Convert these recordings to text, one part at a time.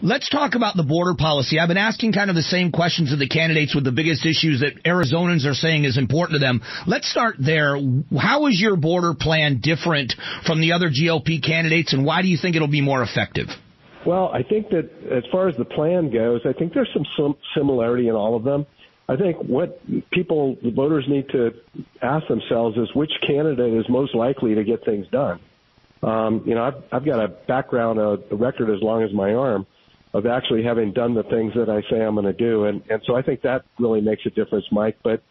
Let's talk about the border policy. I've been asking kind of the same questions of the candidates with the biggest issues that Arizonans are saying is important to them. Let's start there. How is your border plan different from the other GOP candidates, and why do you think it'll be more effective? Well, I think that as far as the plan goes, I think there's some similarity in all of them. I think what the voters need to ask themselves is which candidate is most likely to get things done. I've got a background, a record as long as my arm of actually having done the things that I say I'm going to do. And so I think that really makes a difference, Mike. But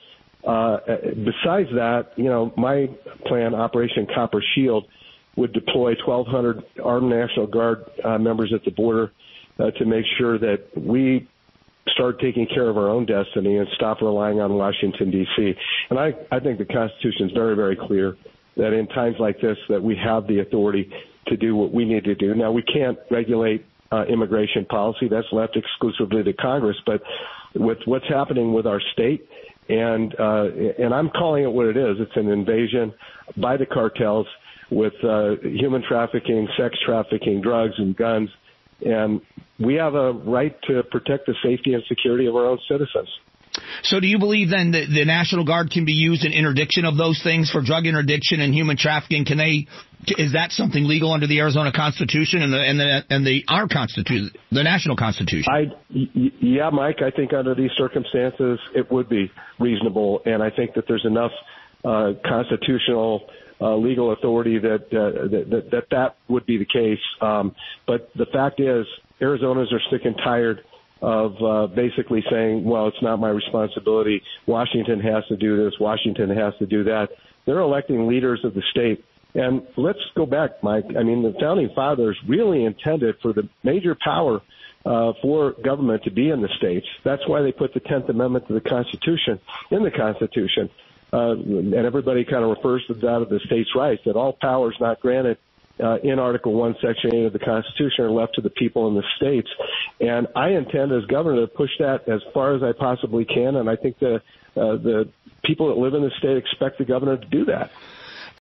besides that, my plan, Operation Copper Shield, would deploy 1,200 armed National Guard members at the border to make sure that we start taking care of our own destiny and stop relying on Washington, D.C. And I think the Constitution is very, very clear that in times like this that we have the authority to do what we need to do. Now, we can't regulate immigration policy. That's left exclusively to Congress. But with what's happening with our state, and I'm calling it what it is, it's an invasion by the cartels with human trafficking, sex trafficking, drugs, and guns. And we have a right to protect the safety and security of our own citizens. So do you believe then that the National Guard can be used in interdiction of those things for drug interdiction and human trafficking? Is that something legal under the Arizona Constitution and our Constitution, the national Constitution? Yeah, Mike, I think under these circumstances it would be reasonable, and I think that there's enough constitutional legal authority that would be the case. But the fact is, Arizonans are sick and tired of basically saying, well, it's not my responsibility. Washington has to do this. Washington has to do that. They're electing leaders of the state. And let's go back, Mike. I mean, the Founding Fathers really intended for the major power for government to be in the states. That's why they put the 10th Amendment to the Constitution in the Constitution. And everybody kind of refers to that as the states' rights, that all powers not granted in Article 1, Section 8 of the Constitution are left to the people in the states. And I intend as governor to push that as far as I possibly can, and I think the people that live in the state expect the governor to do that.